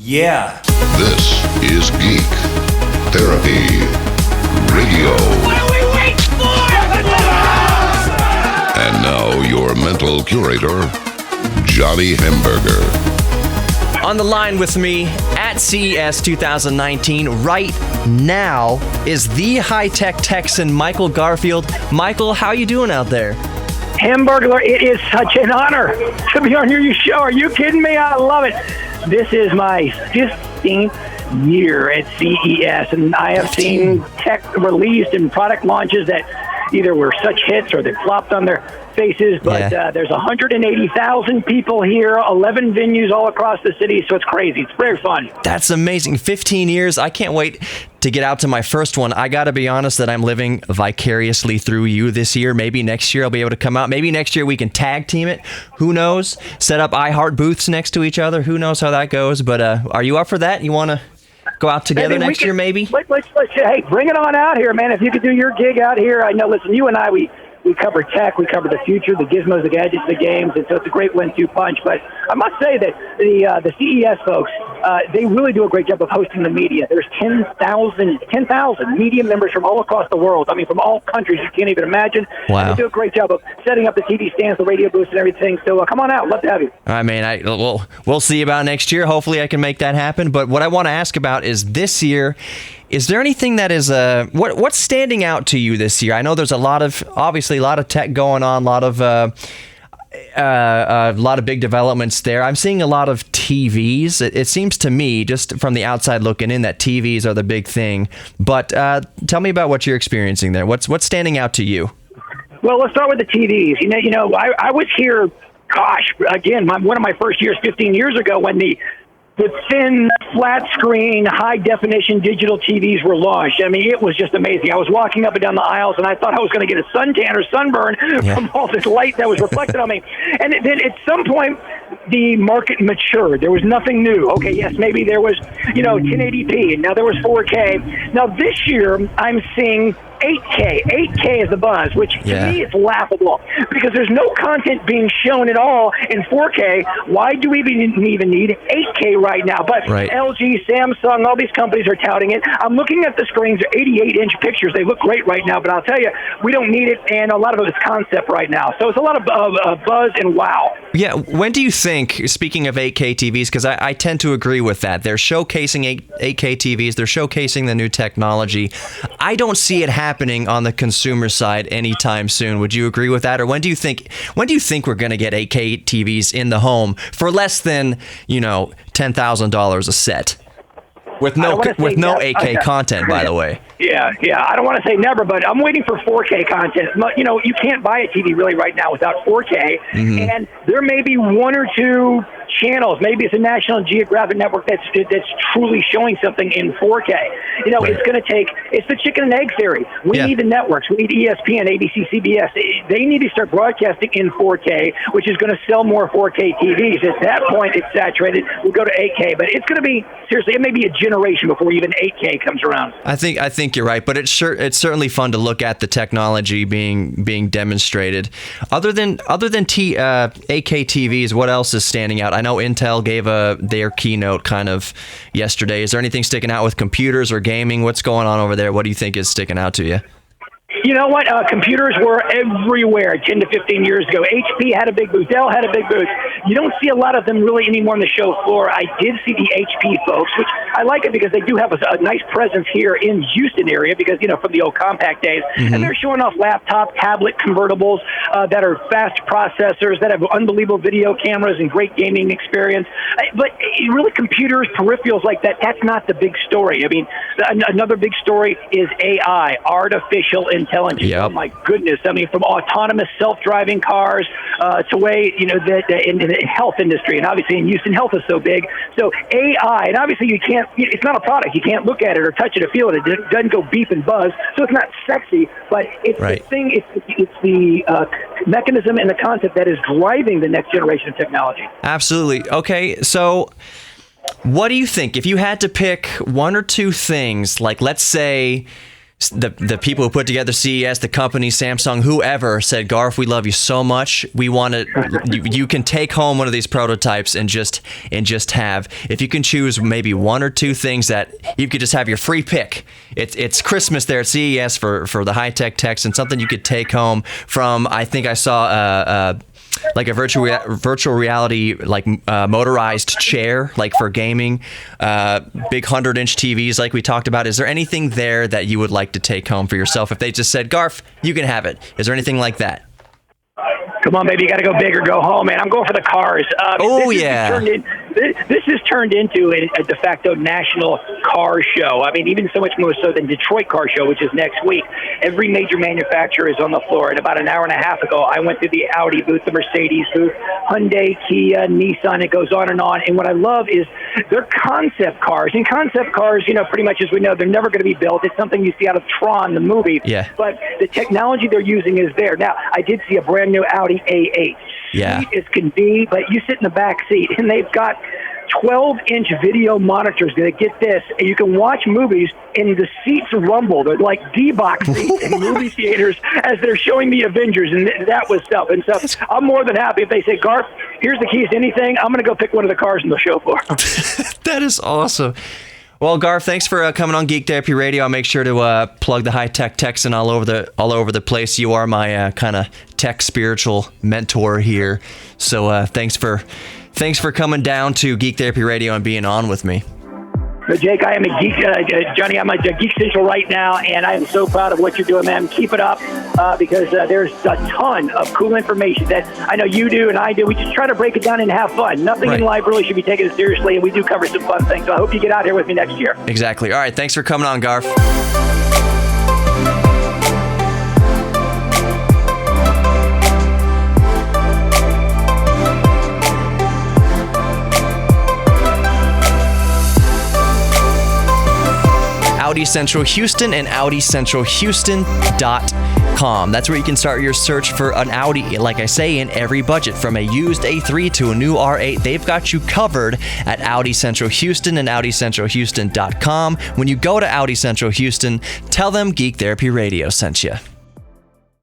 Yeah. This is Geek Therapy Radio. What are we waiting for? And now your mental curator, Johnny Hamburger. On the line with me at CES 2019 right now is the High Tech Texan, Michael Garfield. Michael, how you doing out there? Hamburglar, it is such an honor to be on your show. Are you kidding me? I love it. This is my 15th year at CES, and I have seen tech released and product launches that either were such hits or they flopped on their faces, but there's 180,000 people here, 11 venues all across the city, so it's crazy. It's very fun. That's amazing. 15 years. I can't wait to get out to my first one. I got to be honest that I'm living vicariously through you this year. Maybe next year I'll be able to come out. Maybe next year we can tag team it. Who knows? Set up iHeart booths next to each other. Who knows how that goes? But are you up for that? You want to go out together next year, maybe? Let's hey, bring it on out here, man. If you could do your gig out here, I know, listen, you and I, we cover tech, we cover the future, the gizmos, the gadgets, the games, and so it's a great one-two punch. But I must say that the CES folks, they really do a great job of hosting the media. There's 10,000 media members from all across the world. I mean, from all countries you can't even imagine. Wow. They do a great job of setting up the TV stands, the radio booths, and everything. So come on out. Love to have you. I mean, we'll see about next year. Hopefully I can make that happen. But what I want to ask about is this year, is there anything that is what's standing out to you this year? I know there's obviously a lot of tech going on, a lot of big developments there. I'm seeing a lot of TVs. It seems to me, just from the outside looking in, that TVs are the big thing. But tell me about what you're experiencing there. What's standing out to you? Well, let's start with the TVs. You know, I was here. Gosh, again, one of my first years, 15 years ago, when the thin, flat-screen, high-definition digital TVs were launched. I mean, it was just amazing. I was walking up and down the aisles, and I thought I was going to get a suntan or sunburn from all this light that was reflected on me. And then at some point, the market matured. There was nothing new. Okay, yes, maybe there was, 1080p, and now there was 4K. Now, this year, I'm seeing 8K. 8K is the buzz, which to me is laughable because there's no content being shown at all in 4K. Why do we even need 8K right now? But LG, Samsung, all these companies are touting it. I'm looking at the screens, they're 88-inch pictures. They look great right now, but I'll tell you, we don't need it, and a lot of it is concept right now. So it's a lot of buzz and wow. Yeah, when do you think, speaking of 8K TVs, because I tend to agree with that, they're showcasing 8K TVs, they're showcasing the new technology. I don't see it happening on the consumer side anytime soon. Would you agree with that? Or when do you think we're going to get 8K TVs in the home for less than, $10,000 a set? With no 8K content, by the way. Yeah. I don't want to say never, but I'm waiting for 4K content. You can't buy a TV really right now without 4K, and there may be one or two channels. Maybe it's a National Geographic network that's truly showing something in 4K. It's the chicken and egg theory. We need the networks. We need ESPN, ABC, CBS. They need to start broadcasting in 4K, which is going to sell more 4K TVs. At that point, it's saturated. We'll go to 8K, but it's going to be, seriously, it may be a generation before even 8K comes around. I think you're right, but it's certainly fun to look at the technology being demonstrated. Other than 8K TVs, what else is standing out? I know Intel gave their keynote kind of yesterday. Is there anything sticking out with computers or gaming? What's going on over there? What do you think is sticking out to you? You know what? Computers were everywhere 10 to 15 years ago. HP had a big booth. Dell had a big booth. You don't see a lot of them really anymore on the show floor. I did see the HP folks, which I like it because they do have a nice presence here in Houston area because, from the old compact days. And they're showing off laptop, tablet convertibles that are fast processors, that have unbelievable video cameras and great gaming experience. But really computers, peripherals like that, that's not the big story. I mean, another big story is AI, artificial intelligence. Oh my goodness! I mean, from autonomous self-driving cars to way in the health industry, and obviously in Houston, health is so big. So AI, and obviously you can't. It's not a product. You can't look at it or touch it or feel it. It doesn't go beep and buzz. So it's not sexy, but it's the thing. It's the mechanism and the concept that is driving the next generation of technology. Absolutely. Okay, so what do you think if you had to pick one or two things? Like, let's say the people who put together CES, the company, Samsung, whoever said, Garf, we love you so much. We want to. You can take home one of these prototypes and just have. If you can choose maybe one or two things that you could just have your free pick. It's Christmas there at CES for the High Tech Texan. Something you could take home from. I think I saw like a virtual reality, like motorized chair, like for gaming, big 100-inch TVs, like we talked about. Is there anything there that you would like to take home for yourself? If they just said, Garf, you can have it. Is there anything like that? Come on, baby, you got to go big or go home, man. I'm going for the cars. This has turned into a de facto national car show. I mean, even so much more so than Detroit Car Show, which is next week. Every major manufacturer is on the floor. And about an hour and a half ago, I went to the Audi booth, the Mercedes booth, Hyundai, Kia, Nissan. It goes on. And what I love is they're concept cars. And concept cars, pretty much as we know, they're never going to be built. It's something you see out of Tron, the movie. Yeah. But the technology they're using is there. Now, I did see a brand new Audi A8. Yeah. Sweet as can be, but you sit in the back seat, and they've got 12-inch video monitors that get this, and you can watch movies, and the seats rumble. They're like D-box seats in movie theaters as they're showing the Avengers, and that was stuff. And so I'm more than happy if they say, Garf, here's the keys to anything. I'm going to go pick one of the cars in the show floor. That is awesome. Well, Garf, thanks for coming on Geek Therapy Radio. I'll make sure to plug the High Tech Texan all over the place. You are my kind of tech spiritual mentor here. So thanks for coming down to Geek Therapy Radio and being on with me. But Jake, I am a geek, Johnny. I'm a Geek Central right now, and I am so proud of what you're doing, man. Keep it up, because there's a ton of cool information that I know you do and I do. We just try to break it down and have fun. Nothing in life really should be taken seriously, and we do cover some fun things. So I hope you get out here with me next year. Exactly. All right. Thanks for coming on, Garf. Audi Central Houston and AudiCentralHouston.com. That's where you can start your search for an Audi, like I say, in every budget, from a used A3 to a new R8. They've got you covered at Audi Central Houston and AudiCentralHouston.com. When you go to Audi Central Houston, tell them Geek Therapy Radio sent you.